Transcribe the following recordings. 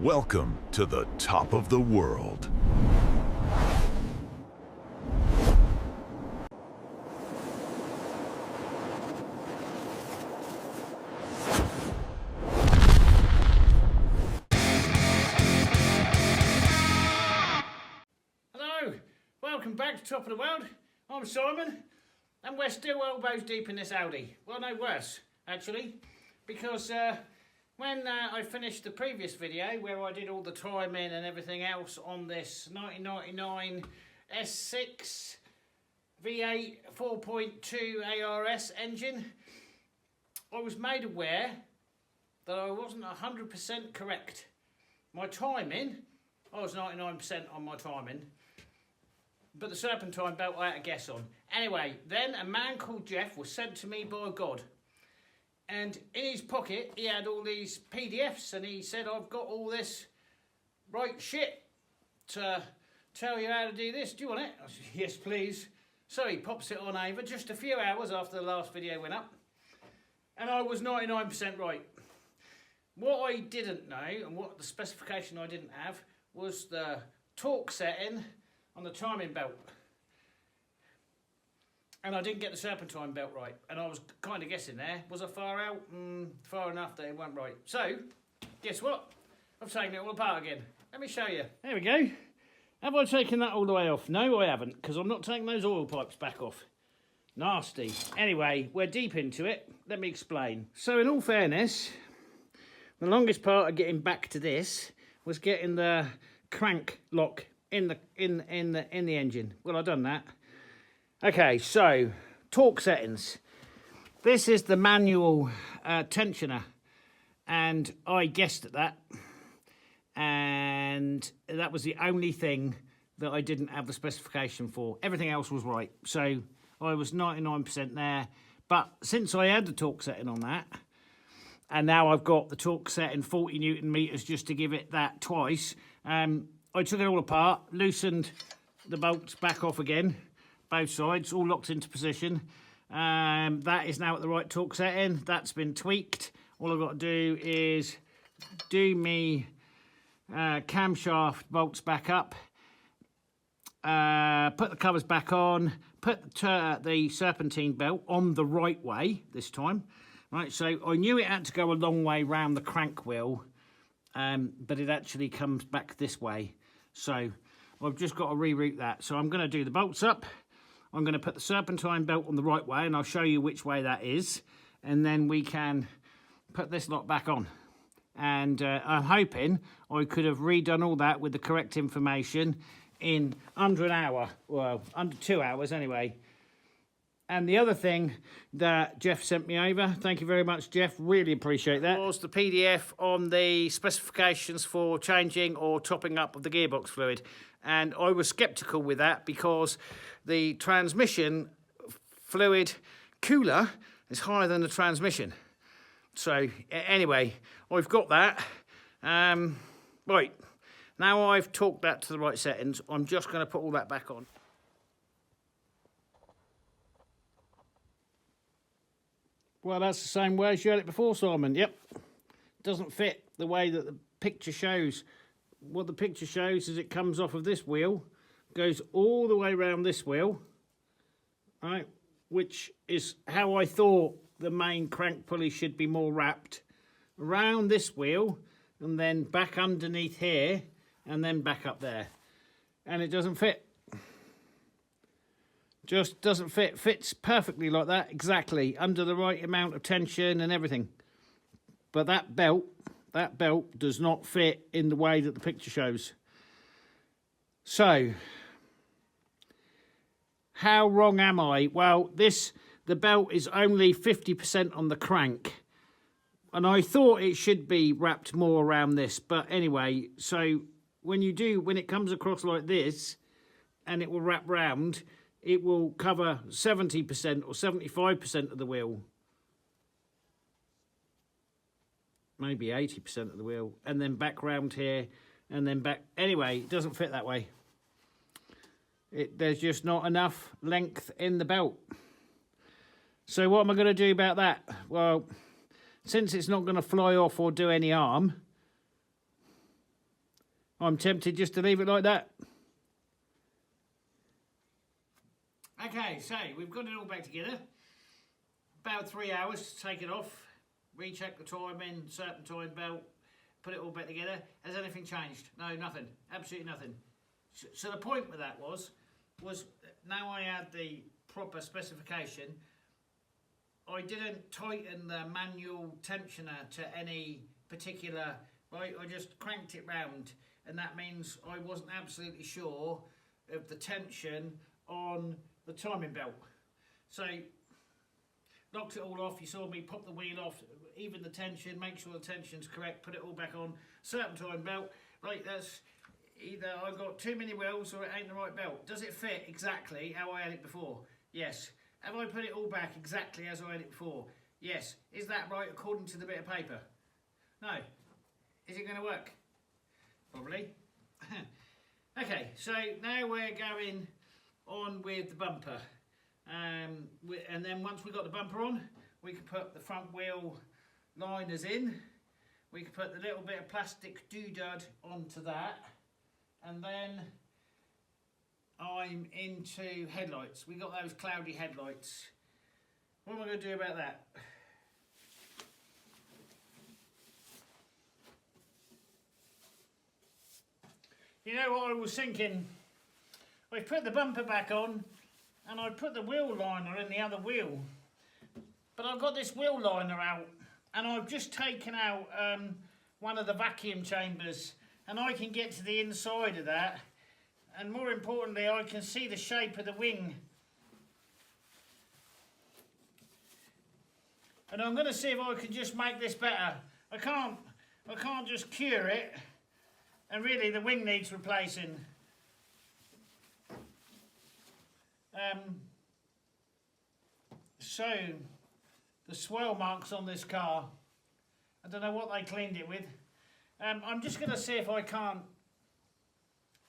Welcome to the top of the world. Hello, welcome back to Top of the World. I'm Simon, and we're still elbows deep in this Audi. Well, no worse, actually, because when I finished the previous video where I did all the timing and everything else on this 1999 S6 V8 4.2 ARS engine, I was made aware that I wasn't 100% correct. My timing, I was 99% on my timing, but the serpentine belt I had a guess on. Anyway, then a man called Jeff was sent to me by God. And in his pocket, he had all these PDFs, and he said, I've got all this right shit to tell you how to do this. Do you want it? I said, yes, please. So he pops it on over just a few hours after the last video went up. And I was 99% right. What I didn't know, and what the specification I didn't have, was the torque setting on the timing belt. And I didn't get the serpentine belt right. And I was kind of guessing there. Was I far out? Far enough that it weren't right. So, guess what? I've taken it all apart again. Let me show you. There we go. Have I taken that all the way off? No, I haven't, because I'm not taking those oil pipes back off. Nasty. Anyway, we're deep into it. Let me explain. So, in all fairness, the longest part of getting back to this was getting the crank lock in the engine. Well, I've done that. Okay, so torque settings. This is the manual tensioner, and I guessed at that, and that was the only thing that I didn't have the specification for. Everything else was right, so I was 99% there. But since I had the torque setting on that, and now I've got the torque setting 40 Newton meters just to give it that twice, I took it all apart, loosened the bolts back off again, both sides, all locked into position. That is now at the right torque setting. That's been tweaked. All I've got to do is do me camshaft bolts back up, put the covers back on, put the serpentine belt on the right way this time. Right, so I knew it had to go a long way round the crank wheel, but it actually comes back this way. So I've just got to reroute that. So I'm going to do the bolts up. I'm going to put the serpentine belt on the right way, and I'll show you which way that is. And then we can put this lot back on. And I'm hoping I could have redone all that with the correct information in under an hour. Well, under 2 hours anyway. And the other thing that Jeff sent me over, thank you very much, Jeff, really appreciate that, was the PDF on the specifications for changing or topping up of the gearbox fluid. And I was sceptical with that because the transmission fluid cooler is higher than the transmission. So anyway, I've got that. Right, now I've torqued that to the right settings, I'm just going to put all that back on. Well, that's the same way as you had it before, Simon. Yep. Doesn't fit the way that the picture shows. What the picture shows is it comes off of this wheel, goes all the way around this wheel, right, which is how I thought the main crank pulley should be more wrapped, around this wheel, and then back underneath here, and then back up there. And it doesn't fit. Just doesn't fit. Fits perfectly like that, exactly, under the right amount of tension and everything. But that belt does not fit in the way that the picture shows. So, how wrong am I? Well, the belt is only 50% on the crank. And I thought it should be wrapped more around this. But anyway, so when it comes across like this, and it will wrap round, it will cover 70% or 75% of the wheel. Maybe 80% of the wheel. And then back round here, and then back. Anyway, it doesn't fit that way. There's just not enough length in the belt. So what am I going to do about that? Well, since it's not going to fly off or do any harm, I'm tempted just to leave it like that. Okay, so we've got it all back together. About 3 hours to take it off, recheck the timing, serpentine belt, put it all back together. Has anything changed? No, nothing. Absolutely nothing. So the point with that was now I had the proper specification, I didn't tighten the manual tensioner to any particular, right? I just cranked it round, and that means I wasn't absolutely sure of the tension on the timing belt. So locked it all off. You saw me pop the wheel off, even the tension, make sure the tension's correct, put it all back on. Serpentine belt, right, that's either I've got too many wheels or it ain't the right belt. Does it fit exactly how I had it before? Yes. Have I put it all back exactly as I had it before? Yes. Is that right according to the bit of paper? No. Is it going to work? Probably. Okay, so now we're going on with the bumper. And then once we've got the bumper on, we can put the front wheel liners in. We can put the little bit of plastic doodad onto that. And then I'm into headlights. We got those cloudy headlights. What am I going to do about that? You know what I was thinking? I put the bumper back on and I put the wheel liner in the other wheel. But I've got this wheel liner out and I've just taken out one of the vacuum chambers, and I can get to the inside of that, and more importantly I can see the shape of the wing. And I'm going to see if I can just make this better. I can't just cure it, and really the wing needs replacing. So the swell marks on this car, I don't know what they cleaned it with. I'm just going to see if I can't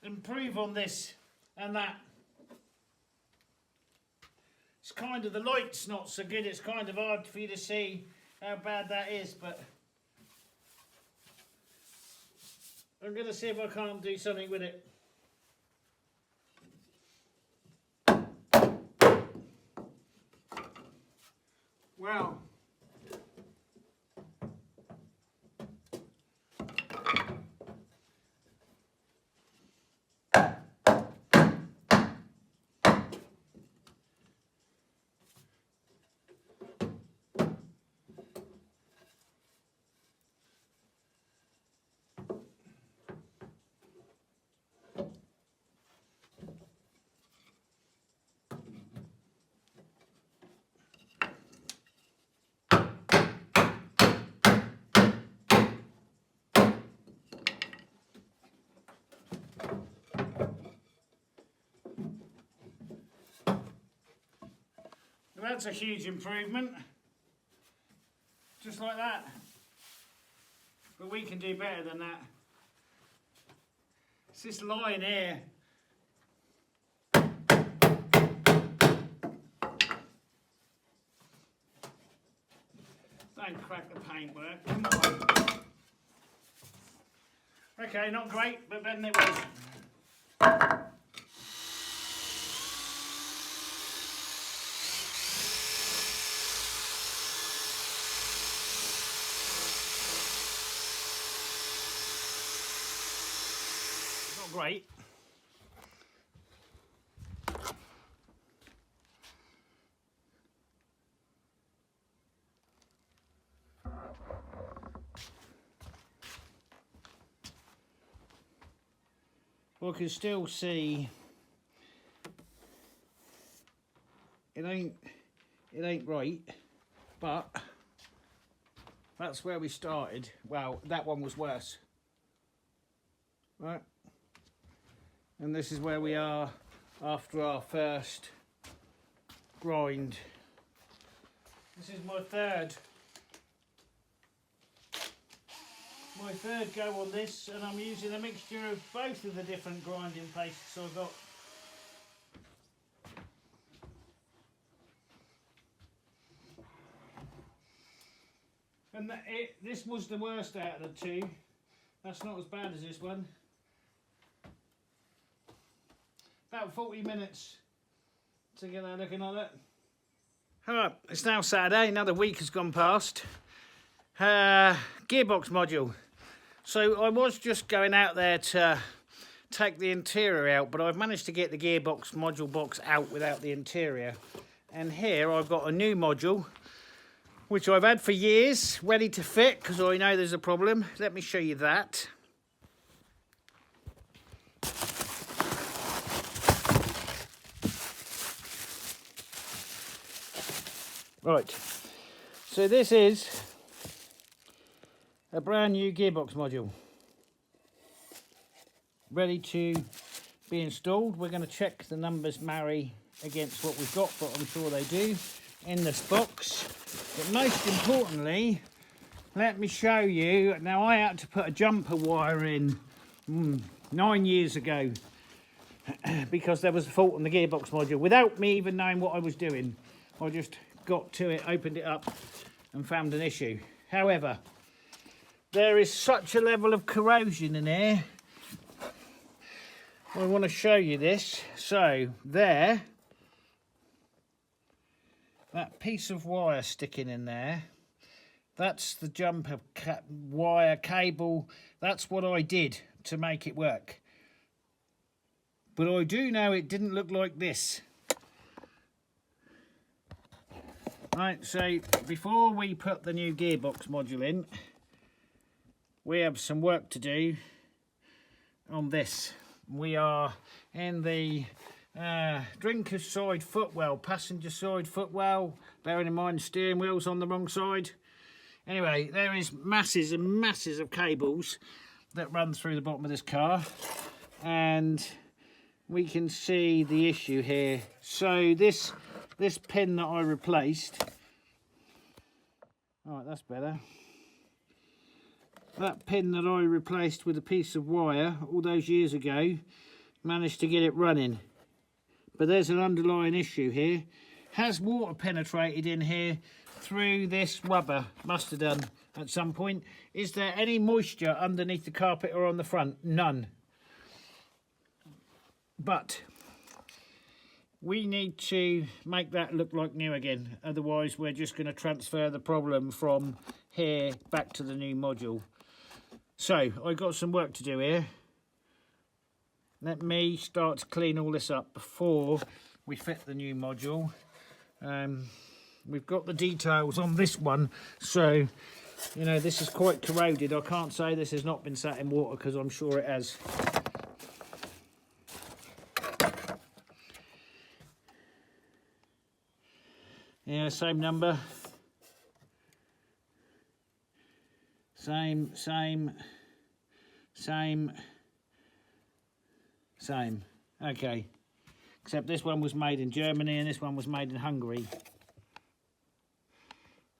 improve on this and that. It's kind of, the light's not so good, it's kind of hard for you to see how bad that is, but I'm going to see if I can't do something with it. Well, that's a huge improvement, just like that. But we can do better than that. It's this line here. Don't crack the paintwork. Come on. Okay, not great, but then it was. Great. Well, I can still see it ain't right, but that's where we started. Well, that one was worse, right? And this is where we are after our first grind. This is my third go on this, and I'm using a mixture of both of the different grinding pastes I've got. And this was the worst out of the two. That's not as bad as this one. about 40 minutes to get that looking like that. Alright, it's now Saturday, another week has gone past. Gearbox module. So I was just going out there to take the interior out, but I've managed to get the gearbox module box out without the interior. And here I've got a new module, which I've had for years, ready to fit, because I know there's a problem. Let me show you that. Right, so this is a brand new gearbox module, ready to be installed. We're going to check the numbers marry against what we've got, but I'm sure they do in this box. But most importantly, let me show you. Now, I had to put a jumper wire in 9 years ago because there was a fault on the gearbox module without me even knowing what I was doing. I just got to it, opened it up and found an issue. However, there is such a level of corrosion in here. I want to show you this. So there, that piece of wire sticking in there, that's the jumper wire cable. That's what I did to make it work. But I do know it didn't look like this. Right, so before we put the new gearbox module in, we have some work to do on this. We are in the drinker's side footwell, passenger side footwell, bearing in mind the steering wheel's on the wrong side. Anyway, there is masses and masses of cables that run through the bottom of this car, and we can see the issue here. So this pin that I replaced, all right, that's better. That pin that I replaced with a piece of wire all those years ago, managed to get it running. But there's an underlying issue here. Has water penetrated in here through this rubber? Must have done at some point. Is there any moisture underneath the carpet or on the front? None. But we need to make that look like new again. Otherwise, we're just going to transfer the problem from here back to the new module. So, I've got some work to do here. Let me start to clean all this up before we fit the new module. We've got the details on this one, so, you know, this is quite corroded. I can't say this has not been sat in water, because I'm sure it has. Yeah, same number. Same. Okay. Except this one was made in Germany and this one was made in Hungary.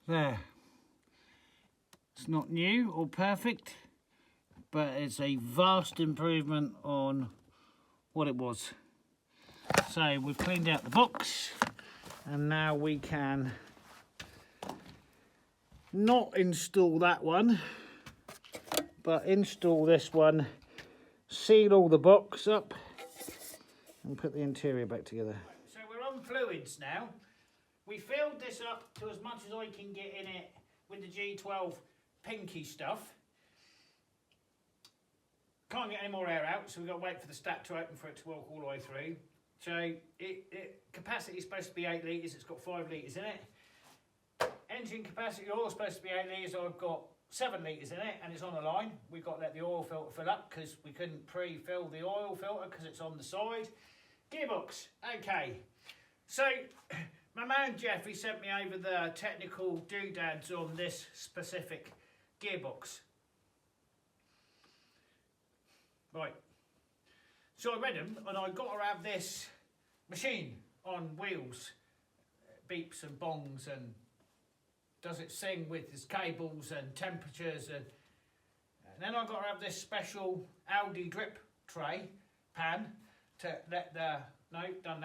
There. It's not new or perfect, but it's a vast improvement on what it was. So we've cleaned out the box, and now we can not install that one, but install this one, seal all the box up and put the interior back together. So we're on fluids now. We filled this up to as much as I can get in it with the G12 pinky stuff. Can't get any more air out, so we've got to wait for the stack to open for it to walk all the way through. So capacity is supposed to be 8 litres, it's got 5 litres in it. Engine capacity oil is supposed to be 8 litres, I've got 7 litres in it, and it's on a line. We've got to let the oil filter fill up because we couldn't pre-fill the oil filter because it's on the side. Gearbox, okay. So my man Jeff, he sent me over the technical doodads on this specific gearbox. Right. So I read them, and I got to have this machine on wheels, beeps and bongs, and does it sing with its cables and temperatures, and then I got to have this special Audi drip tray pan to let the done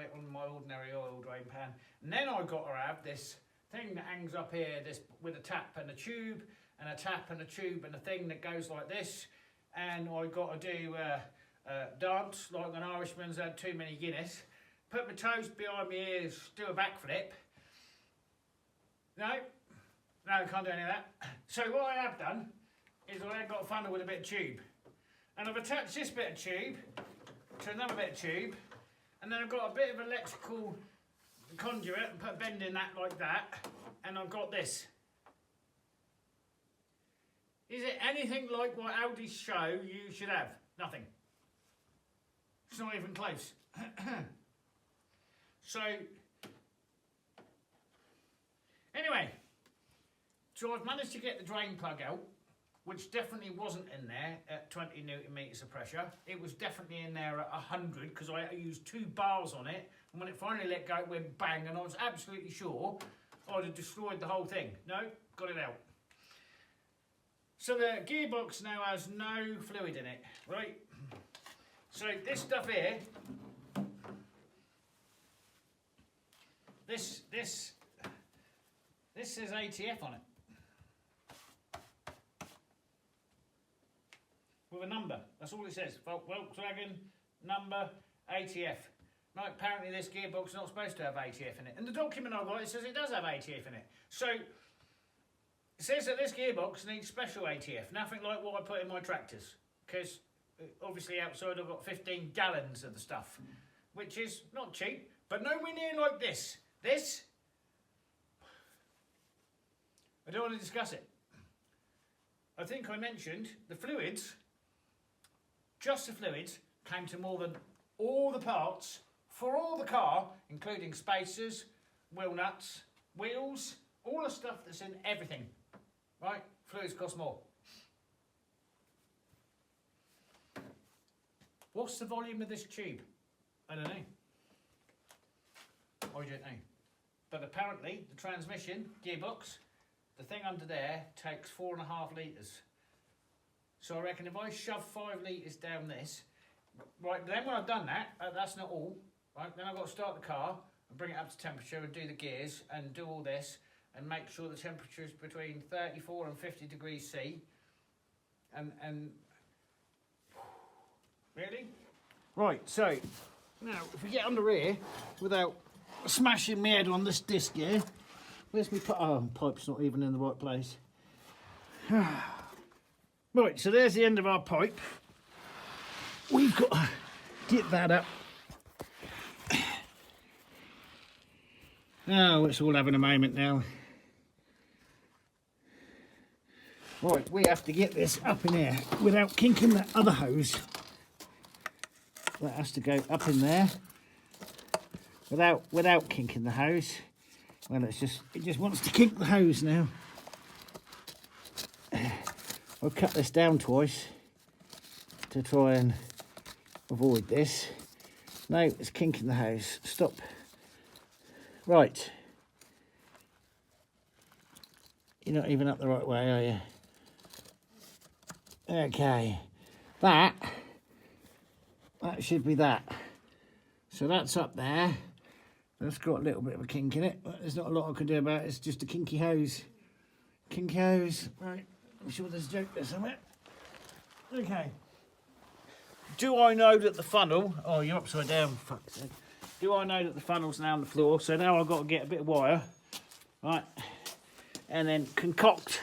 it on my ordinary oil drain pan, and then I got to have this thing that hangs up here, this with a tap and a tube, and a tap and a tube and a thing that goes like this, and I got to do dance like an Irishman's had too many Guinness, put my toes behind my ears, do a backflip. No, I can't do any of that. So what I have done is I have got a funnel with a bit of tube, and I've attached this bit of tube to another bit of tube, and then I've got a bit of electrical conduit and put a bend in that like that, and I've got this. Is it anything like what Audi's show you should have? Nothing. It's not even close. So, anyway, so I've managed to get the drain plug out, which definitely wasn't in there at 20 Newton meters of pressure. It was definitely in there at 100 because I used 2 bars on it, and when it finally let go, it went bang, and I was absolutely sure I'd have destroyed the whole thing. No, got it out. So the gearbox now has no fluid in it, right? So this stuff here, this says ATF on it. With a number, that's all it says. Volkswagen number ATF. Now apparently this gearbox is not supposed to have ATF in it. And the document I got, it says it does have ATF in it. So it says that this gearbox needs special ATF, nothing like what I put in my tractors. Because obviously outside I've got 15 gallons of the stuff, which is not cheap, but nowhere near like this. This, I don't want to discuss it. I think I mentioned the fluids, just the fluids, came to more than all the parts for all the car, including spacers, wheel nuts, wheels, all the stuff that's in everything. Right? Fluids cost more. What's the volume of this tube? I don't know. I don't know. But apparently the transmission, gearbox, the thing under there takes 4.5 litres. So I reckon if I shove 5 litres down this, right, then when I've done that, that's not all, right, then I've got to start the car and bring it up to temperature and do the gears and do all this and make sure the temperature is between 34 and 50 degrees C. And really? Right, so now if we get under here without smashing my head on this disc here, where's my pipe? Oh, pipe's not even in the right place. Right, so there's the end of our pipe. We've got to get that up. Oh, it's all having a moment now. Right, we have to get this up in here without kinking that other hose. That has to go up in there without kinking the hose. Well, it just wants to kink the hose now. I'll cut this down twice to try and avoid this. No, it's kinking the hose. Stop. Right. You're not even up the right way, are you? Okay. That should be that. So that's up there. That's got a little bit of a kink in it, but there's not a lot I can do about it. It's just a kinky hose. Kinky hose. Right. I'm sure there's a joke there somewhere. Okay. Do I know that the funnel... Oh, you're upside down, for fuck's sake. Do I know that the funnel's now on the floor? So now I've got to get a bit of wire. Right. And then concoct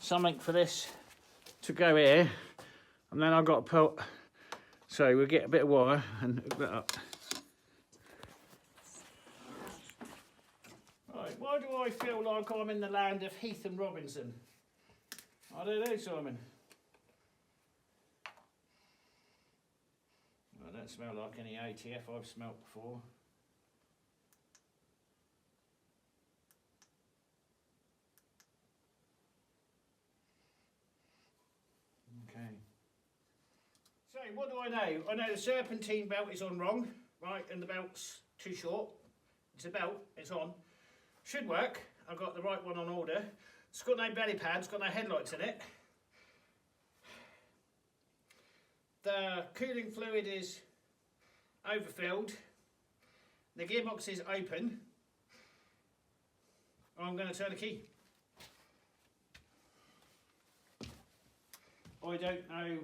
something for this to go here. And then I've got to put... So we'll get a bit of wire and hook that up. Right, why do I feel like I'm in the land of Heath and Robinson? I don't know, Simon. Well, I don't smell like any ATF I've smelt before. Okay. So, what do I know? I know the serpentine belt is on wrong, right, and the belt's too short. It's a belt, it's on. Should work. I've got the right one on order. It's got no belly pads, got no headlights in it. The cooling fluid is overfilled. The gearbox is open. I'm going to turn the key. I don't know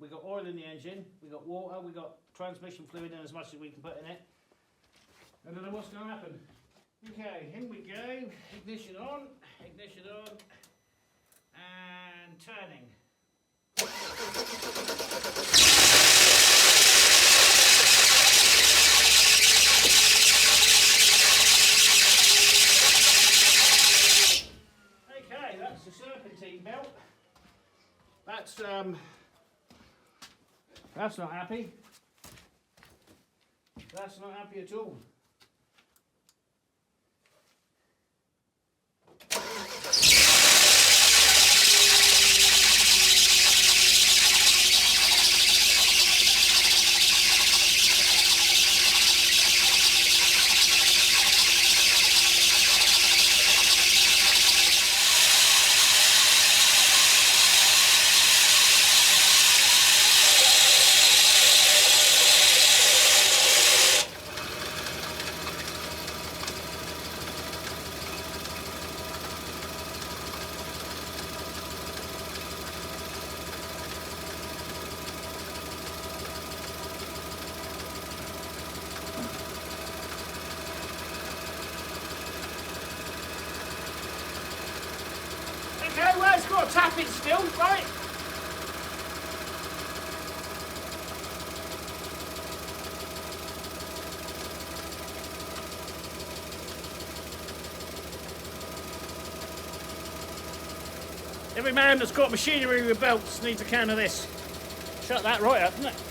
we got oil in the engine, we got water, we got transmission fluid in as much as we can put in it. I don't know what's going to happen. Okay, in we go. Ignition on, and turning. Okay, that's the serpentine belt. That's not happy. That's not happy at all. Okay, well, it's got to tap it still, right? Every man that's got machinery with belts needs a can of this. Shut that right up, doesn't it?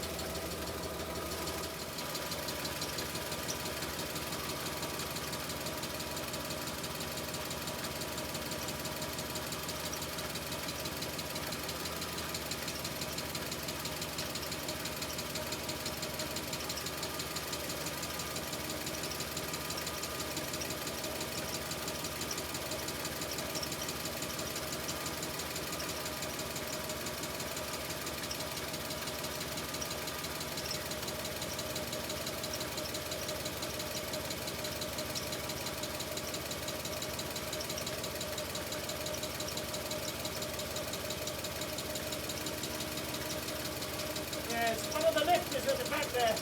Yes, one of the lifters at the back there.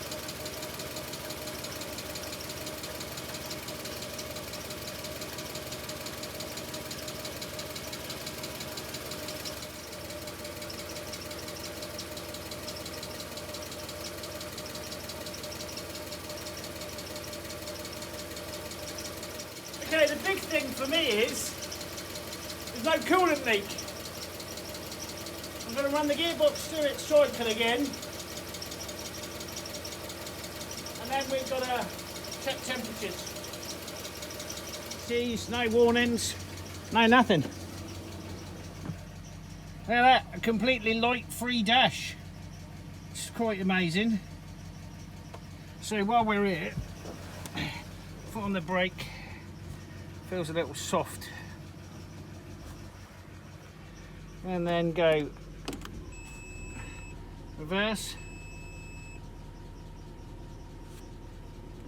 Okay, the big thing for me is there's no coolant leak. I'm going to run the gearbox through its cycle again, and then we've got to check temperatures. Sees, no warnings, no nothing. Look at that, a completely light-free dash. It's quite amazing. So while we're here, foot on the brake, feels a little soft. And then go reverse,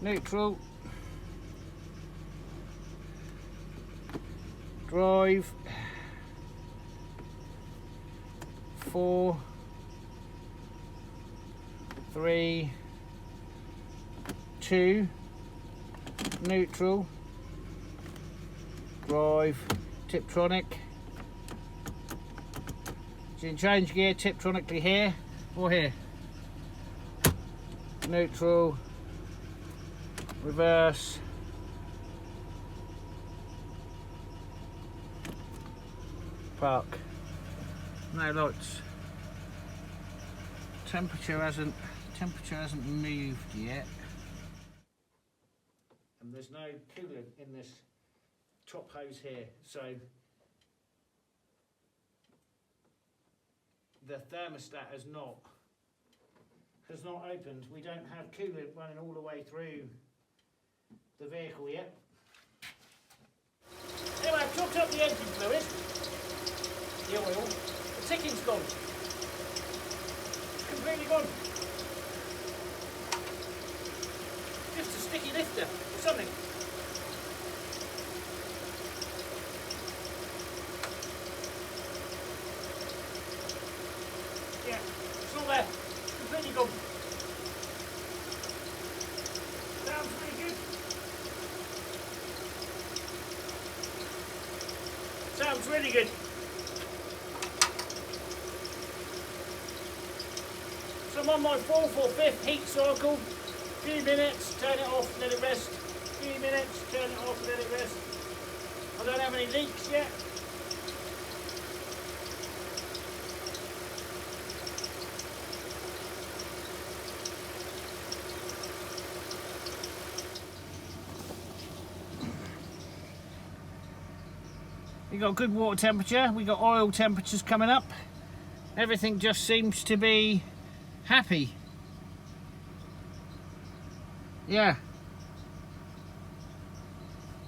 neutral, drive, 4, 3, 2, neutral, drive, Tiptronic. So you can change gear Tiptronically here or here. Neutral, reverse, park. No lights. Temperature hasn't moved yet. And there's no coolant in this top hose here, so the thermostat has not opened. We don't have coolant running all the way through the vehicle yet. Anyway, I've topped up the engine fluid, the oil. The ticking's gone. It's completely gone. Just a sticky lifter or something. Yeah. It's all there. Completely gone. Sounds really good. Sounds really good. So I'm on my 4th or 5th heat cycle. Few minutes, turn it off, let it rest. Few minutes, turn it off, let it rest. I don't have any leaks yet. We got good water temperature, we got oil temperatures coming up. Everything just seems to be happy. Yeah.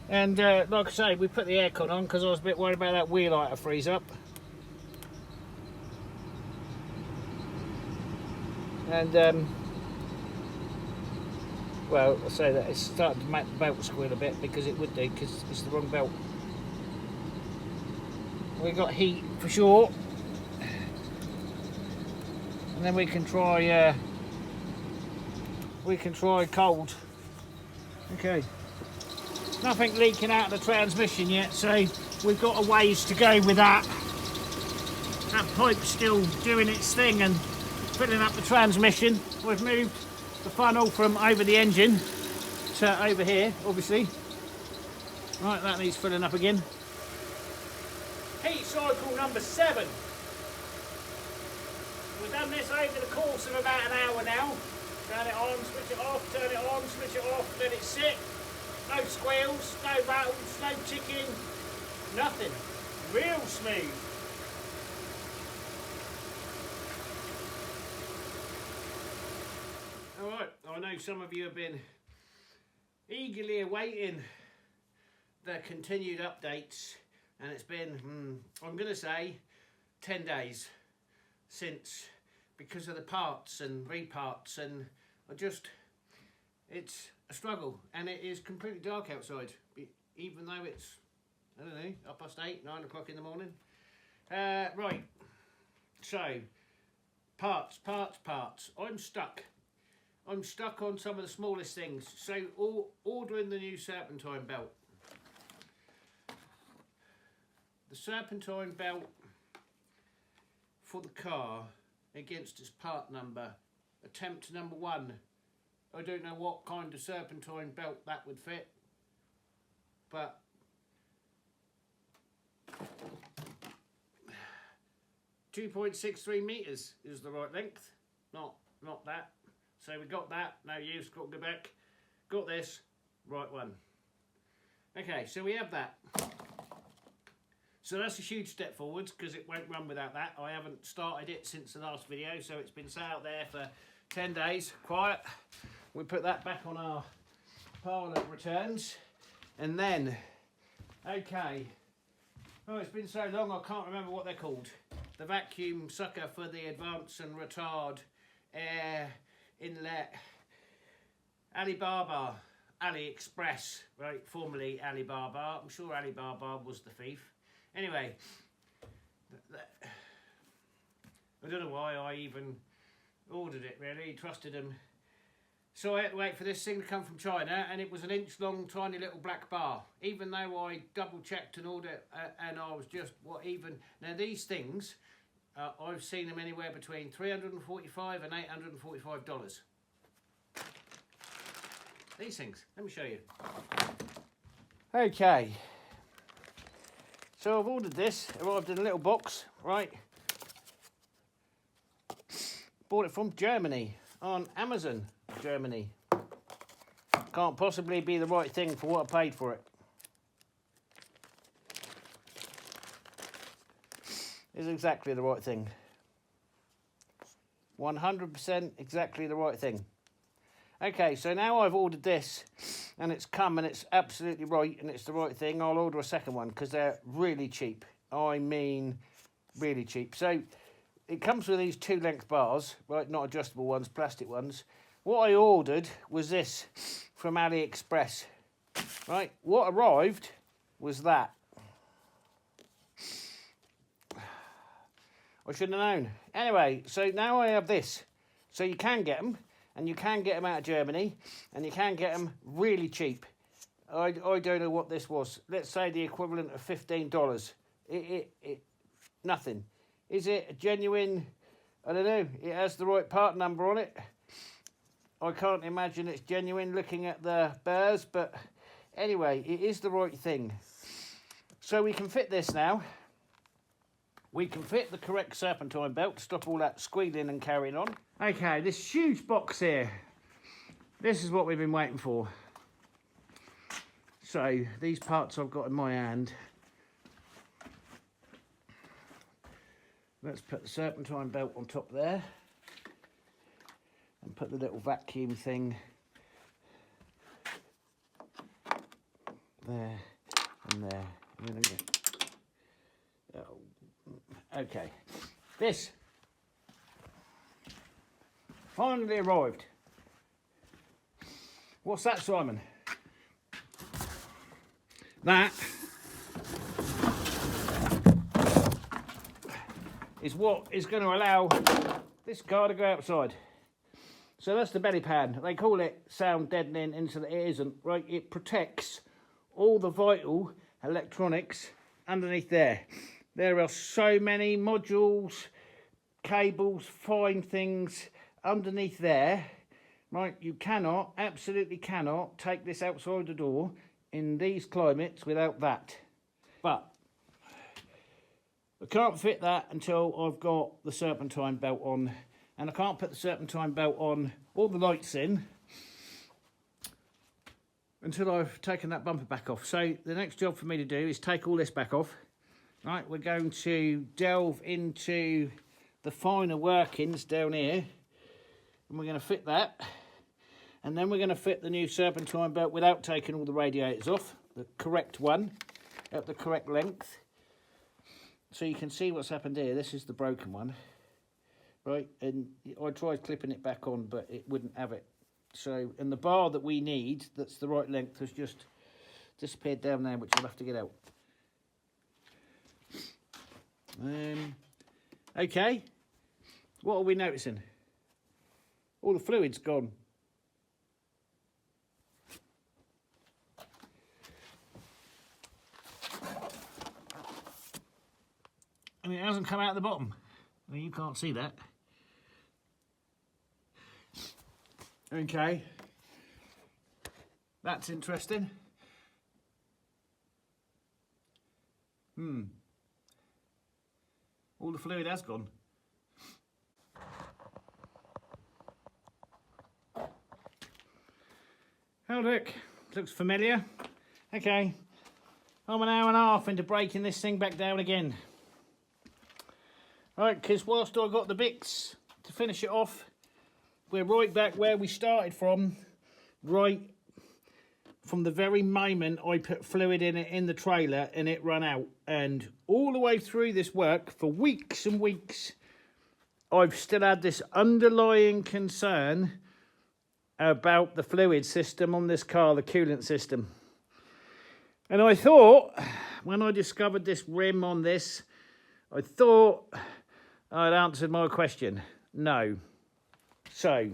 And like I say, we put the aircon on because I was a bit worried about that wheel light to freeze up. And well, I say that it's starting to make the belt squeal a bit, because it would do, because it's the wrong belt. We got heat for sure, and then we can try cold. Okay. Nothing leaking out of the transmission yet, so we've got a ways to go with that. That pipe's still doing its thing and filling up the transmission. We've moved the funnel from over the engine to over here, obviously. Right, that needs filling up again. Heat cycle number 7. We've done this over the course of about an hour now. Turn it on, switch it off, turn it on, switch it off, let it sit. No squeals, no rattles, no ticking, nothing. Real smooth. Alright, I know some of you have been eagerly awaiting the continued updates, and it's been, I'm going to say, 10 days since, because of the parts and reparts, and it's a struggle, and it is completely dark outside, even though it's, I don't know, 8:30, 9 o'clock in the morning. Right, so parts. I'm stuck on some of the smallest things. So ordering the new serpentine belt. The serpentine belt for the car against its part number, attempt number 1. I don't know what kind of serpentine belt that would fit, but .63 meters is the right length, not that. So we got that, no use, got to go back. Got this, right one. Okay, so we have that. So that's a huge step forwards, because it won't run without that. I haven't started it since the last video, so it's been sat out there for 10 days, quiet. We put that back on our pile of returns, and then, okay, oh, it's been so long I can't remember what they're called. The vacuum sucker for the advance and retard air inlet. AliExpress, right, formerly Alibaba. I'm sure Alibaba was the thief. Anyway, I don't know why I even ordered it, really, trusted them. So I had to wait for this thing to come from China, and it was an inch long, tiny little black bar. Even though I double checked and ordered, and I was just, what even, now these things, I've seen them anywhere between $345 and $845. These things, let me show you. Okay. So I've ordered this, arrived in a little box, right? Bought it from Germany, on Amazon, Germany. Can't possibly be the right thing for what I paid for it. Is exactly the right thing. 100% exactly the right thing. Okay, so now I've ordered this, and it's come, and it's absolutely right, and it's the right thing. I'll order a second one, because they're really cheap. I mean, really cheap. So it comes with these 2-length bars, right, not adjustable ones, plastic ones. What I ordered was this from AliExpress, right? What arrived was that. I should have known. Anyway, so now I have this. So you can get them, and you can get them out of Germany, and you can get them really cheap. I don't know what this was. Let's say the equivalent of $15. Nothing. Is it a genuine? I don't know. It has the right part number on it. I can't imagine it's genuine looking at the burrs, but anyway, it is the right thing. So we can fit this now. We can fit the correct serpentine belt to stop all that squealing and carrying on. Okay, this huge box here. This is what we've been waiting for. So these parts I've got in my hand. Let's put the serpentine belt on top there. And put the little vacuum thing there and there. Okay, this finally arrived. What's that, Simon? That is what is going to allow this car to go outside. So that's the belly pan. They call it sound deadening, it isn't, right? It protects all the vital electronics underneath there. There are so many modules, cables, fine things underneath there, right? You cannot, absolutely cannot, take this outside the door in these climates without that. But I can't fit that until I've got the serpentine belt on. And I can't put the serpentine belt on or the lights in until I've taken that bumper back off. So the next job for me to do is take all this back off. Right, we're going to delve into the finer workings down here, and we're going to fit that, and then we're going to fit the new serpentine belt without taking all the radiators off, the correct one, at the correct length. So you can see what's happened here. This is the broken one, right? And I tried clipping it back on, but it wouldn't have it. So, and the bar that we need, that's the right length, has just disappeared down there, which I'll have to get out. Okay, what are we noticing? All the fluid's gone. And it hasn't come out the bottom. I mean, you can't see that. Okay, that's interesting. All the fluid has gone. Oh look, looks familiar. Okay, I'm an hour and a half into breaking this thing back down again. Right, because whilst I got the bits to finish it off, we're right back where we started from, right from the very moment I put fluid in it in the trailer and it ran out. And all the way through this work, for weeks and weeks, I've still had this underlying concern about the fluid system on this car, the coolant system. And I thought, when I discovered this rim on this, I thought I'd answered my question. No. So,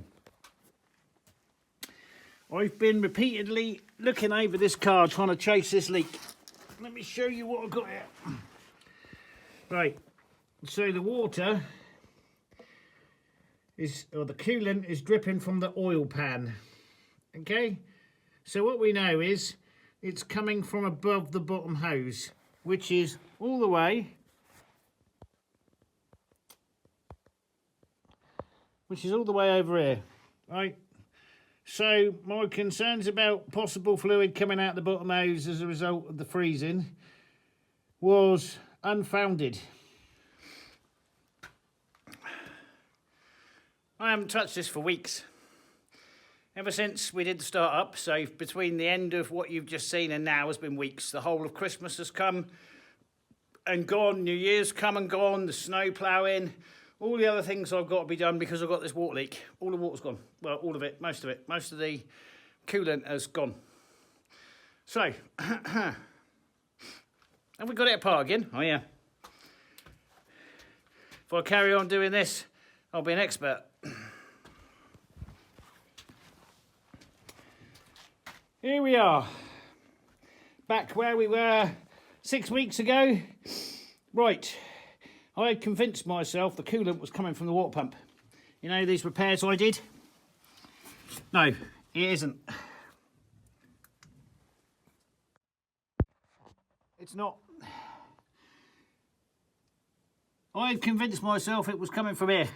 I've been repeatedly looking over this car trying to chase this leak. Let me show you what I've got here. Right, so the water is, or the coolant is dripping from the oil pan. Okay, so what we know is it's coming from above the bottom hose, which is all the way, over here, right? So my concerns about possible fluid coming out the bottom hose as a result of the freezing was unfounded. I haven't touched this for weeks. Ever since we did the start up, so between the end of what you've just seen and now has been weeks. The whole of Christmas has come and gone, New Year's come and gone, the snow ploughing, all the other things I've got to be done because I've got this water leak. All the water's gone. Well, all of it, most of it. Most of the coolant has gone. So, have we got it apart again? Oh, yeah. if I carry on doing this, I'll be an expert. Here we are, back where we were 6 weeks ago. Right, I had convinced myself the coolant was coming from the water pump. You know these repairs I did? No, it isn't. It's not. I had convinced myself it was coming from here,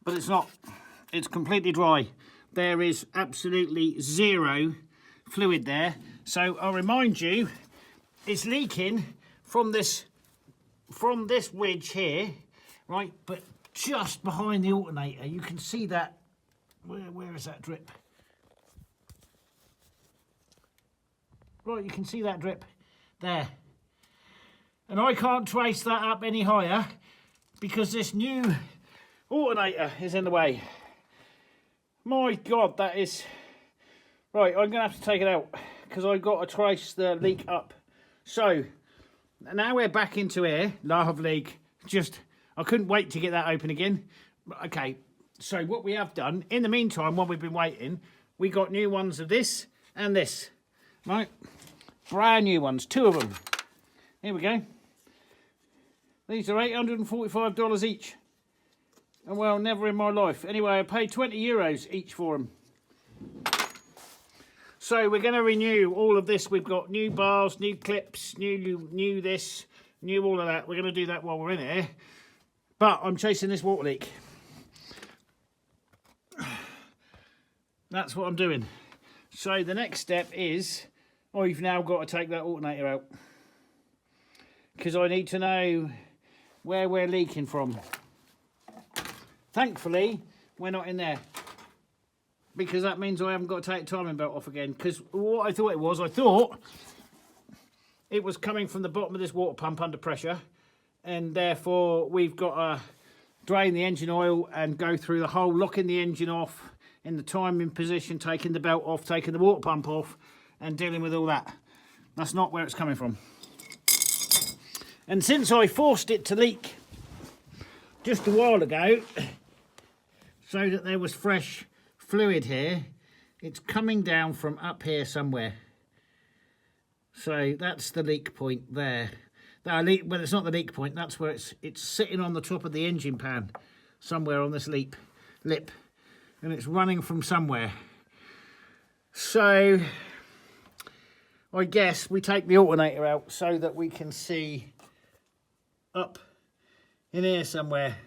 but it's not. It's completely dry. There is absolutely zero fluid there. So I'll remind you, it's leaking from this ridge here, right? But just behind the alternator, you can see that. Where is that drip? Right, you can see that drip there. And I can't trace that up any higher because this new alternator is in the way. My God, that is... Right, I'm going to have to take it out because I've got to trace the leak up. So, now we're back into here. Lovely. Just, I couldn't wait to get that open again. Okay, so what we have done, in the meantime, while we've been waiting, we got new ones of this and this. Right? Brand new ones, 2 of them. Here we go. These are $845 each. And well, never in my life. Anyway, I paid €20 each for them. So we're going to renew all of this. We've got new bars, new clips, new this, new all of that. We're going to do that while we're in here. But I'm chasing this water leak. That's what I'm doing. So the next step is, I've now got to take that alternator out. Because I need to know where we're leaking from. Thankfully, we're not in there. Because that means I haven't got to take the timing belt off again. Because what I thought it was coming from the bottom of this water pump under pressure. And therefore, we've got to drain the engine oil and go through the whole, locking the engine off in the timing position, taking the belt off, taking the water pump off, and dealing with all that. That's not where it's coming from. And since I forced it to leak just a while ago, so that there was fresh fluid here, it's coming down from up here somewhere. So that's the leak point there. Well, it's not the leak point, that's where it's sitting on the top of the engine pan, somewhere on this lip, and it's running from somewhere. So I guess we take the alternator out so that we can see up in here somewhere,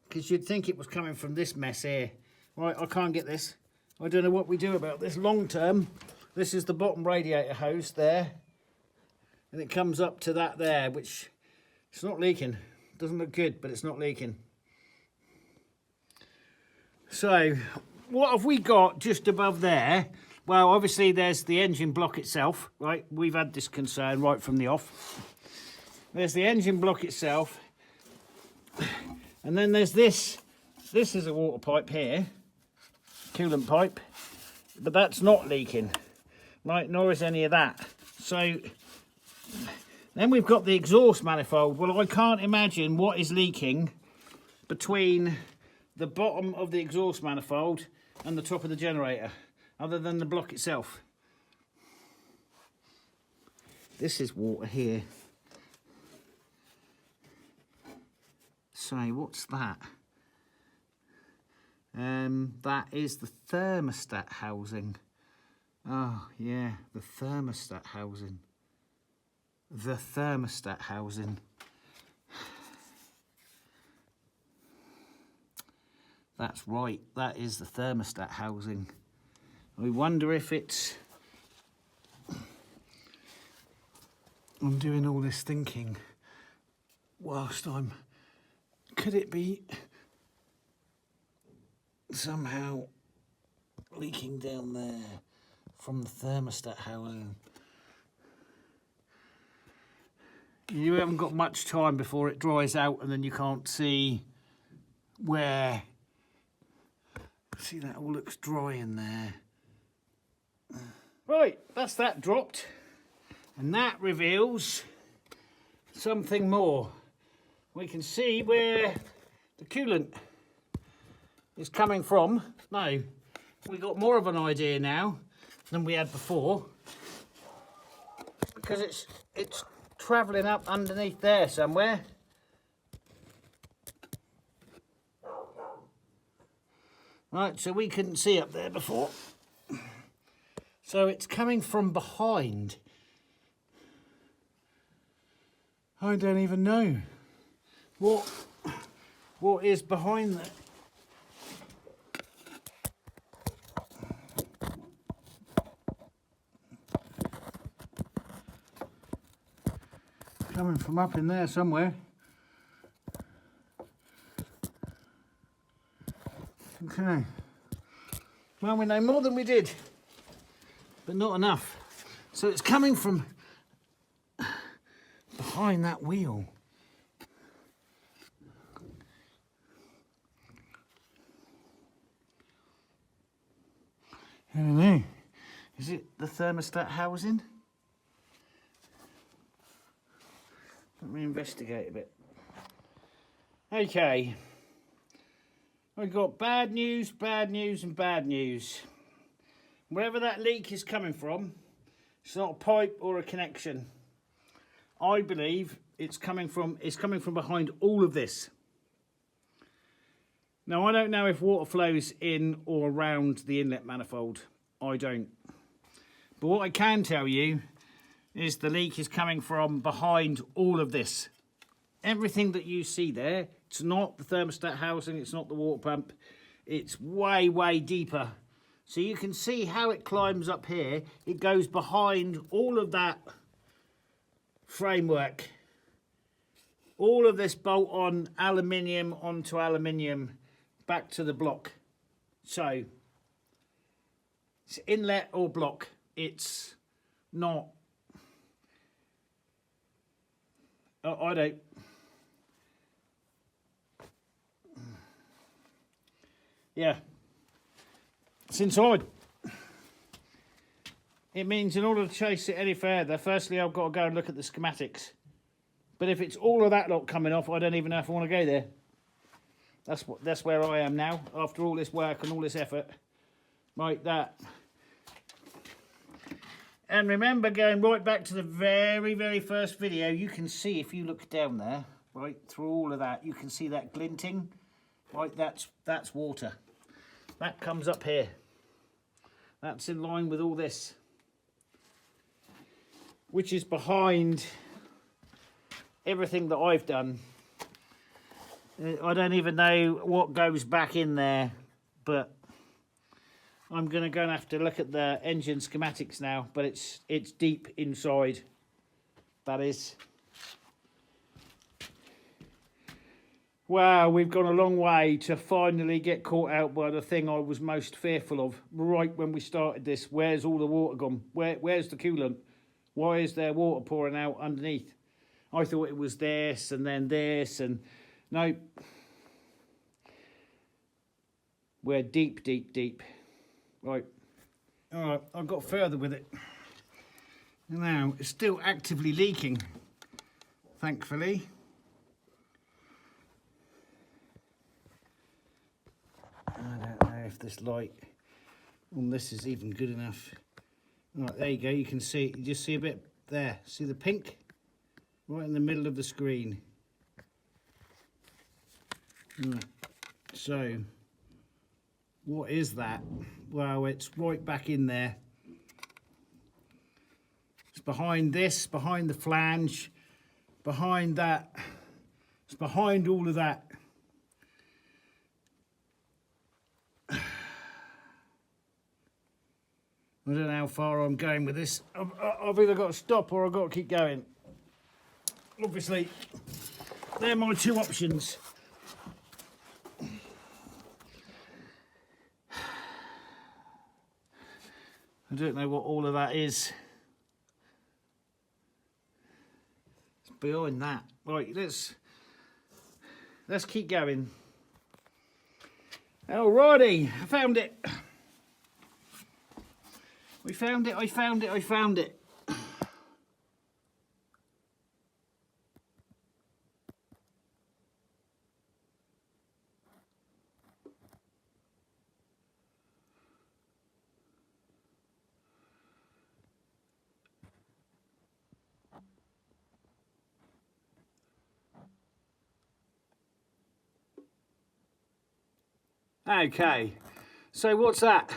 because you'd think it was coming from this mess here. Right, I can't get this. I don't know what we do about this long term. This is the bottom radiator hose there, and it comes up to that there, which it's not leaking. Doesn't look good, but it's not leaking. So what have we got just above there? Well, obviously there's the engine block itself, right? We've had this concern right from the off. There's the engine block itself, and then there's this. This is a water pipe here, coolant pipe, but that's not leaking, right? Nor is any of that. So then we've got the exhaust manifold. Well, I can't imagine what is leaking between the bottom of the exhaust manifold and the top of the generator, other than the block itself. This is water here. So what's that? That is the thermostat housing. Oh yeah, the thermostat housing. The thermostat housing. That's right, that is the thermostat housing. I wonder if it's... I'm doing all this thinking whilst I'm... Could it be somehow leaking down there from the thermostat housing? You haven't got much time before it dries out and then you can't see where. See, that all looks dry in there. Right, that's that dropped. And that reveals something more. We can see where the coolant is coming from. Now, we got more of an idea now than we had before, because it's travelling up underneath there somewhere. Right, so we couldn't see up there before. So it's coming from behind. I don't even know what is behind that. Coming from up in there somewhere. Okay. Well, we know more than we did, but not enough. So it's coming from behind that wheel. I don't know. Is it the thermostat housing? Let me investigate a bit. Okay. We've got bad news, and bad news. Wherever that leak is coming from, it's not a pipe or a connection. I believe it's coming from behind all of this. Now, I don't know if water flows in or around the inlet manifold. I don't. But what I can tell you is the leak is coming from behind all of this. Everything that you see there, it's not the thermostat housing, it's not the water pump. It's way, way deeper. So you can see how it climbs up here. It goes behind all of that framework. All of this bolt-on aluminium onto aluminium back to the block. So it's inlet or block. It's not. I don't. Yeah. It's inside. It means in order to chase it any further, firstly I've got to go and look at the schematics. But if it's all of that lot coming off, I don't even know if I want to go there. That's where I am now, after all this work and all this effort. Right, that. And remember, going right back to the very, very first video, you can see, if you look down there, right, through all of that, you can see that glinting. Right, that's water. That comes up here. That's in line with all this, which is behind everything that I've done. I don't even know what goes back in there, but I'm going to go and have to look at the engine schematics now, but it's deep inside, that is. Wow, we've gone a long way to finally get caught out by the thing I was most fearful of right when we started this. Where's all the water gone? Where's the coolant? Why is there water pouring out underneath? I thought it was this and then this, and no. We're deep, deep, deep. Right. All right, I've got further with it. Now, it's still actively leaking, thankfully. I don't know if this light on this is even good enough. Right, there you go, you can see, you just see a bit there. See the pink? Right in the middle of the screen. Right. So, what is that? Well, it's right back in there. It's behind this, behind the flange, behind that. It's behind all of that. I don't know how far I'm going with this. I've either got to stop or I've got to keep going. Obviously, they're my two options. I don't know what all of that is. It's behind that. Right, let's keep going. Alrighty, I found it. We found it, I found it, I found it. Okay, so what's that?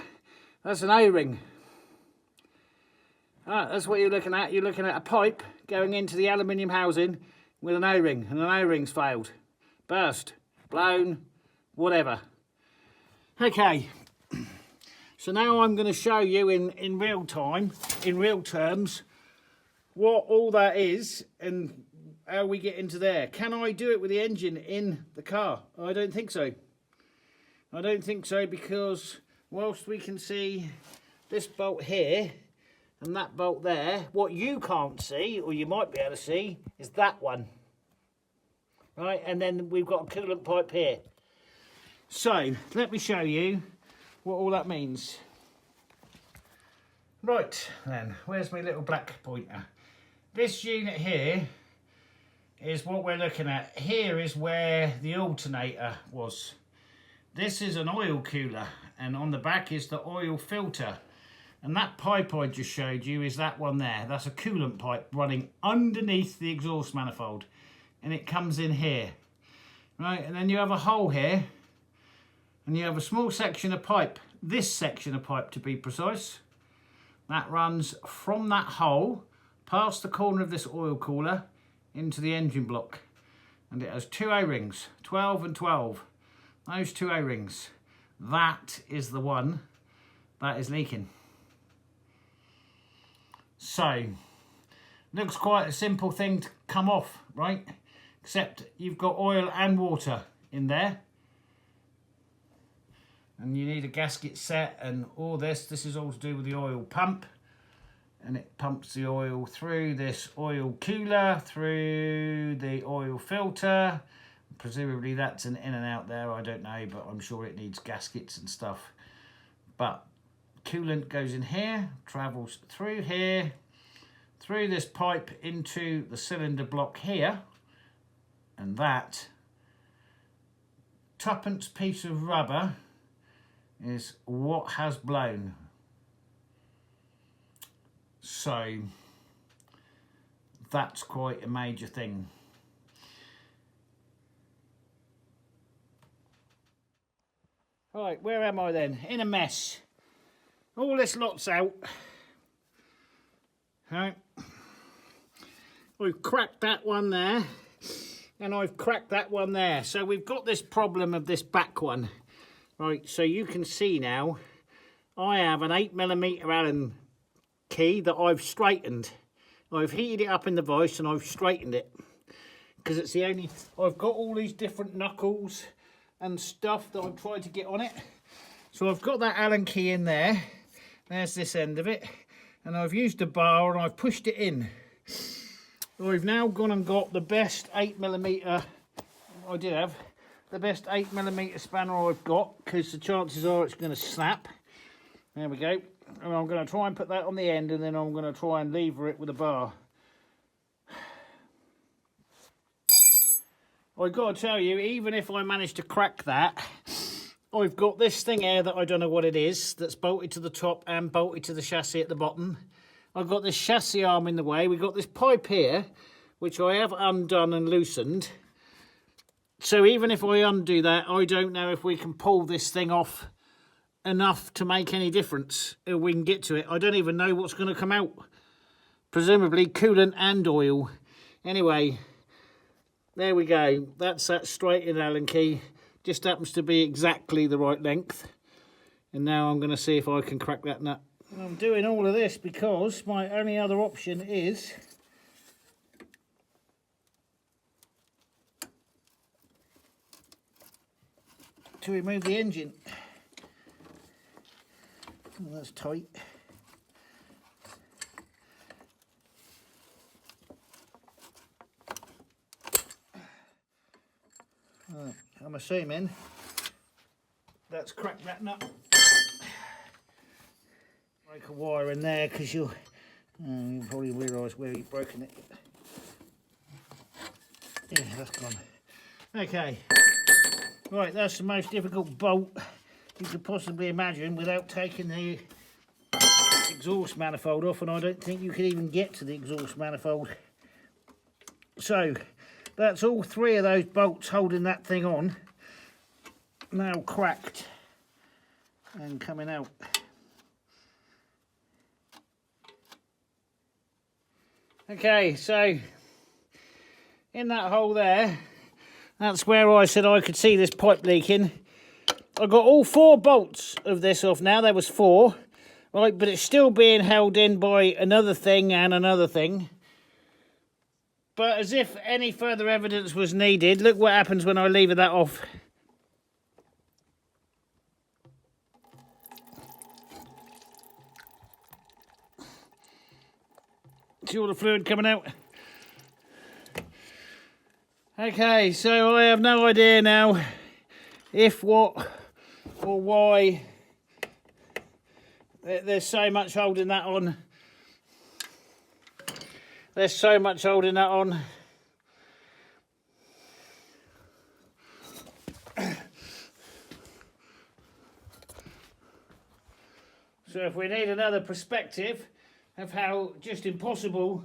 That's an O-ring. That's what you're looking at. You're looking at a pipe going into the aluminium housing with an O-ring, and an O-ring's failed, burst, blown, whatever. Okay, so now I'm going to show you in real time, in real terms, what all that is and how we get into there. Can I do it with the engine in the car? I don't think so. I don't think so, because whilst we can see this bolt here and that bolt there, what you can't see, or you might be able to see, is that one. Right, and then we've got a coolant pipe here. So, let me show you what all that means. Right, then, where's my little black pointer? This unit here is what we're looking at. Here is where the alternator was. This is an oil cooler, and on the back is the oil filter. And that pipe I just showed you is that one there. That's a coolant pipe running underneath the exhaust manifold. And it comes in here. Right, and then you have a hole here. And you have a small section of pipe. This section of pipe, to be precise. That runs from that hole, past the corner of this oil cooler, into the engine block. And it has two O-rings, 12 and 12. Those two O-rings, that is the one that is leaking. So, looks quite a simple thing to come off, right? Except you've got oil and water in there. And you need a gasket set and all this. This is all to do with the oil pump. And it pumps the oil through this oil cooler, through the oil filter. Presumably that's an in and out there, I don't know, but I'm sure it needs gaskets and stuff. But coolant goes in here, travels through here, through this pipe into the cylinder block here, and that tuppence piece of rubber is what has blown. So that's quite a major thing. Right, where am I then? In a mess. All this lot's out. Right. We've cracked that one there. And I've cracked that one there. So we've got this problem of this back one. Right, so you can see now, I have an 8mm Allen key that I've straightened. I've heated it up in the vise and I've straightened it. Because it's the only... I've got all these different knuckles and stuff that I'm trying to get on it. So I've got that Allen key in there. There's this end of it. And I've used a bar and I've pushed it in. I've now gone and got the best 8mm, I did have, the best 8mm spanner I've got, because the chances are it's going to snap. There we go. And I'm going to try and put that on the end, and then I'm going to try and lever it with a bar. I've got to tell you, even if I manage to crack that, I've got this thing here that I don't know what it is, that's bolted to the top and bolted to the chassis at the bottom. I've got this chassis arm in the way. We've got this pipe here, which I have undone and loosened. So even if I undo that, I don't know if we can pull this thing off enough to make any difference. If we can get to it. I don't even know what's going to come out. Presumably coolant and oil. Anyway, there we go. That's that straightened Allen key. Just happens to be exactly the right length. And now I'm going to see if I can crack that nut. I'm doing all of this because my only other option is to remove the engine. Oh, that's tight. I'm assuming that's cracked that nut. Break a wire in there because you'll probably realise where you've broken it. Yeah, that's gone. Okay. Right, that's the most difficult bolt you could possibly imagine without taking the exhaust manifold off, and I don't think you could even get to the exhaust manifold. So, that's all three of those bolts holding that thing on, now cracked. and coming out. Okay, so in that hole there, that's where I said I could see this pipe leaking. I got all 4 bolts of this off now. There was 4, right, but it's still being held in by another thing and another thing. But as if any further evidence was needed, look what happens when I lever that off. See all the fluid coming out? Okay, so I have no idea now if, what, or why there's so much holding that on. There's so much holding that on. So if we need another perspective of how just impossible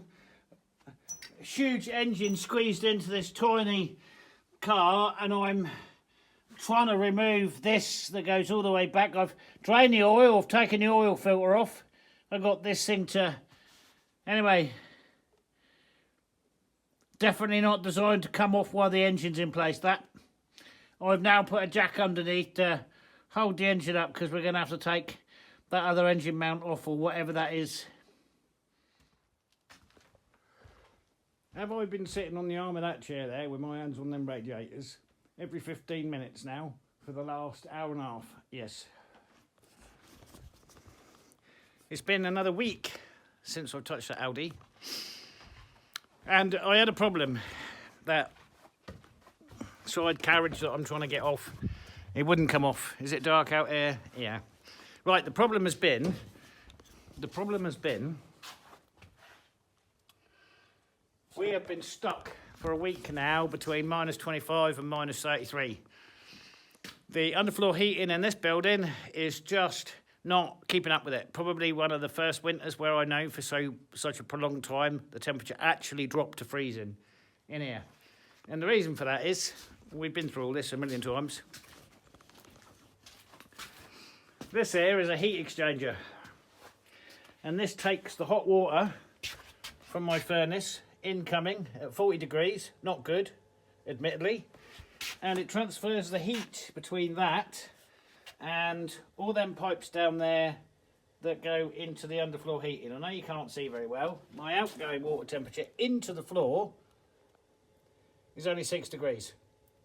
huge engine squeezed into this tiny car, and I'm trying to remove this that goes all the way back. I've drained the oil, I've taken the oil filter off. I've got this thing to... Anyway, definitely not designed to come off while the engine's in place, that. I've now put a jack underneath to hold the engine up, because we're going to have to take that other engine mount off, or whatever that is. Have I been sitting on the arm of that chair there with my hands on them radiators every 15 minutes now for the last hour and a half? Yes. It's been another week since I touched that Audi. And I had a problem. That side carriage that I'm trying to get off, it wouldn't come off. Is it dark out here? Yeah. Right, the problem has been we have been stuck for a week now between -25 and -33. The underfloor heating in this building is just not keeping up with it. Probably one of the first winters where I know for such a prolonged time the temperature actually dropped to freezing in here. And the reason for that is, we've been through all this a million times. This here is a heat exchanger. And this takes the hot water from my furnace incoming at 40 degrees, not good, admittedly, and it transfers the heat between that and all them pipes down there that go into the underfloor heating. I know you can't see very well. My outgoing water temperature into the floor is only 6 degrees,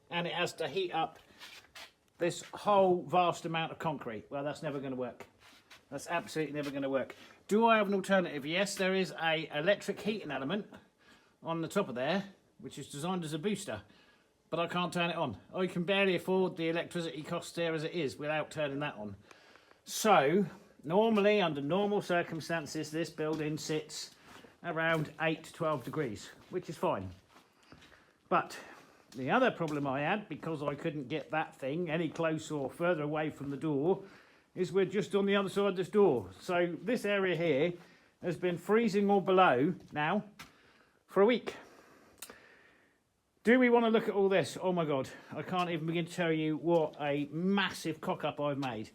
and it has to heat up this whole vast amount of concrete. Well, that's never going to work. That's absolutely never going to work. Do I have an alternative? Yes, there is a electric heating element on the top of there, which is designed as a booster, but I can't turn it on. I can barely afford the electricity cost there as it is without turning that on. So normally, under normal circumstances, this building sits around 8 to 12 degrees, which is fine. But the other problem I had, because I couldn't get that thing any closer or further away from the door, is we're just on the other side of this door. So this area here has been freezing or below now for a week. Do we want to look at all this? Oh my God, I can't even begin to tell you what a massive cock up I've made.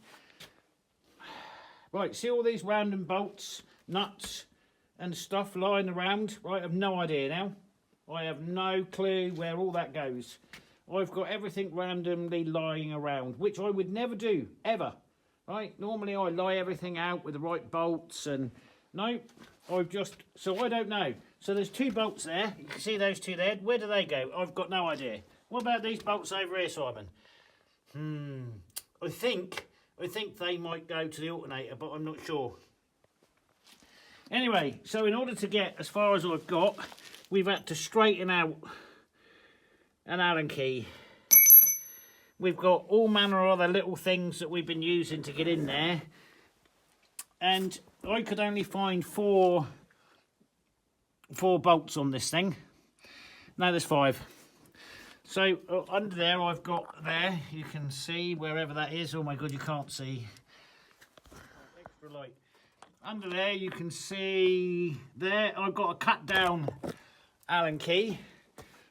Right, see all these random bolts, nuts and stuff lying around? Right, I have no idea now. I have no clue where all that goes. I've got everything randomly lying around, which I would never do, ever. Right, normally I lie everything out with the right bolts, and no, I've just, so I don't know. So there's 2 bolts there, you can see those 2 there. Where do they go? I've got no idea. What about these bolts over here, Simon? I think they might go to the alternator, but I'm not sure. Anyway, so in order to get as far as I've got, we've had to straighten out an Allen key. We've got all manner of other little things that we've been using to get in there. And I could only find four bolts on this thing. No, there's 5. So under there I've got there, you can see wherever that is. Oh my God, you can't see. Extra light. Under there you can see there I've got a cut down Allen key,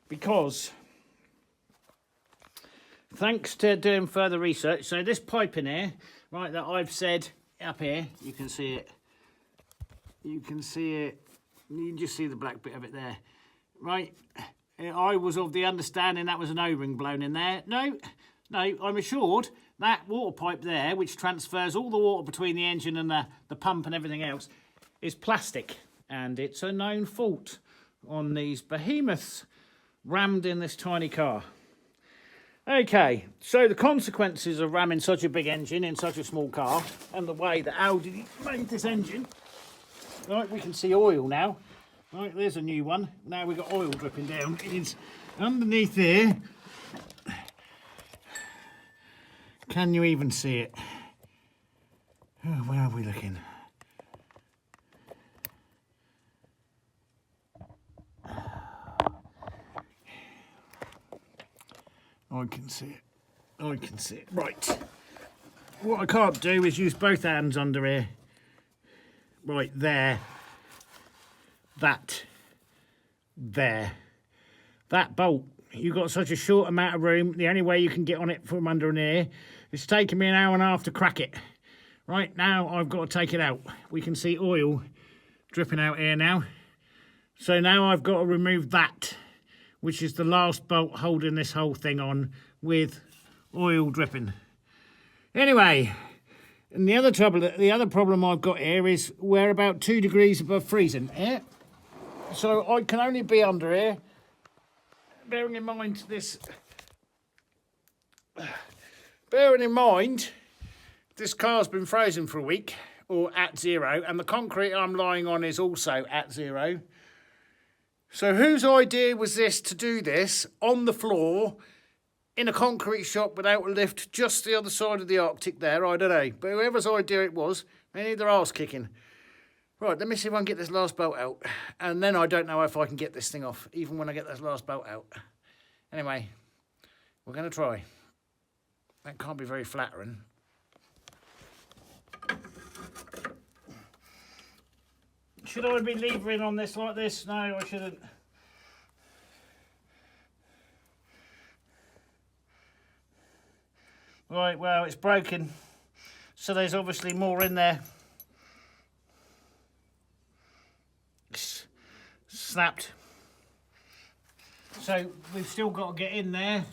because thanks to doing further research, so this pipe in here, right, that I've said up here, you can see it. You can see it. You can just see the black bit of it there. Right, I was of the understanding that was an O-ring blown in there. No, I'm assured that water pipe there, which transfers all the water between the engine and the pump and everything else, is plastic. And it's a known fault on these behemoths rammed in this tiny car. Okay, so the consequences of ramming such a big engine in such a small car, and the way that Audi made this engine, right, we can see oil now. Right, there's a new one. Now we've got oil dripping down. It's underneath here. Can you even see it? Oh, where are we looking? I can see it. I can see it. Right. What I can't do is use both hands under here. Right, there. There. That bolt. You've got such a short amount of room. The only way you can get on it from under here. It's taken me an hour and a half to crack it. Right, now I've got to take it out. We can see oil dripping out here now. So now I've got to remove that, which is the last bolt holding this whole thing on with oil dripping. Anyway, and the other problem I've got here is we're about 2 degrees above freezing here. So I can only be under here, bearing in mind this car's been frozen for a week, or at 0, and the concrete I'm lying on is also at 0. So whose idea was this to do this on the floor in a concrete shop without a lift just the other side of the Arctic there? I don't know. But whoever's idea it was, they need their arse kicking. Right, let me see if I can get this last bolt out. And then I don't know if I can get this thing off, even when I get this last bolt out. Anyway, we're going to try. That can't be very flattering. Should I be levering on this like this? No, I shouldn't. Right, well, it's broken. So there's obviously more in there. Snapped. So we've still got to get in there.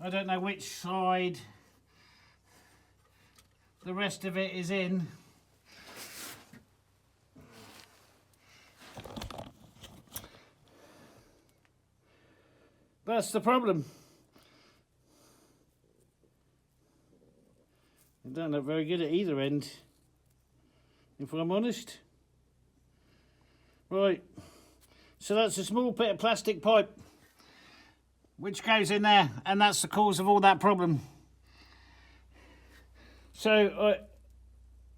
I don't know which side the rest of it is in. That's the problem. I don't look very good at either end, if I'm honest. Right, so that's a small bit of plastic pipe which goes in there, and that's the cause of all that problem. So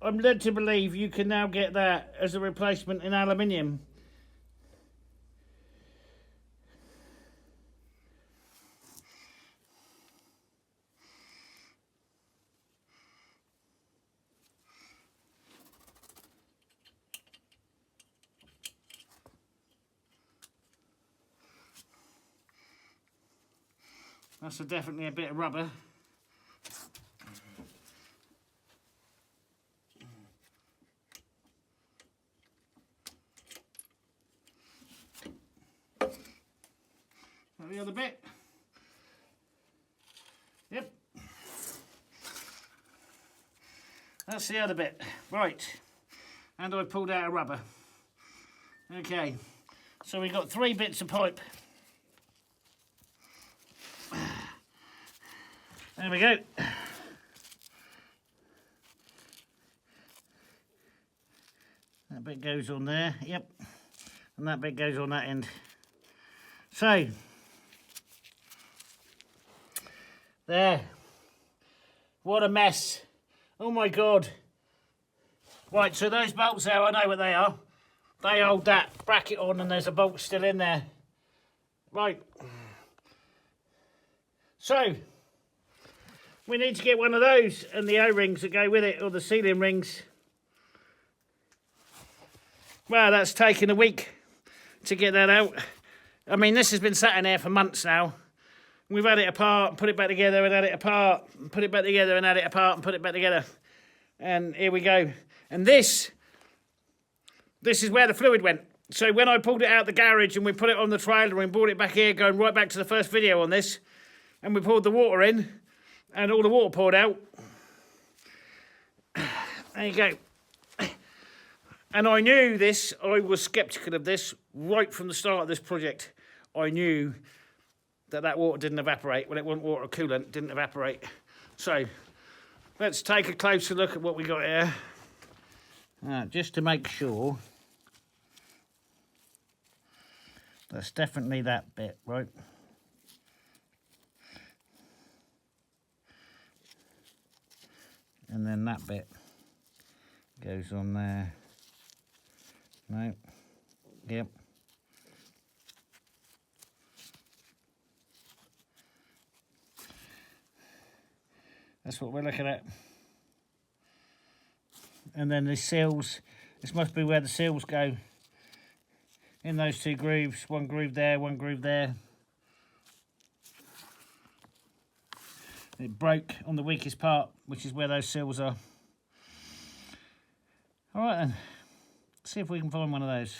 I'm led to believe you can now get that as a replacement in aluminium. That's definitely a bit of rubber. The other bit. Yep. That's the other bit. Right. And I pulled out a rubber. Okay. So we've got 3 bits of pipe. There we go. That bit goes on there, yep. And that bit goes on that end. So, there. What a mess. Oh my God. Right, so those bolts there, I know what they are. They hold that bracket on and there's a bolt still in there. Right. So, we need to get one of those and the O-rings that go with it, or the sealing rings. Well, that's taken a week to get that out. I mean, this has been sat in there for months now. We've had it apart, and put it back together, and had it apart, and put it back together, and had it apart, and put it back together. And here we go. And this is where the fluid went. So when I pulled it out of the garage and we put it on the trailer and brought it back here, going right back to the first video on this, and we poured the water in, and all the water poured out. There you go. And I knew this, I was sceptical of this right from the start of this project. I knew that water didn't evaporate. Well, it wasn't water, coolant didn't evaporate. So let's take a closer look at what we got here. Just to make sure. That's definitely that bit, right? And then that bit goes on there. No. Yep. That's what we're looking at. And then the seals, this must be where the seals go. In those two grooves, one groove there, one groove there. It broke on the weakest part, which is where those seals are. All right then, let's see if we can find one of those.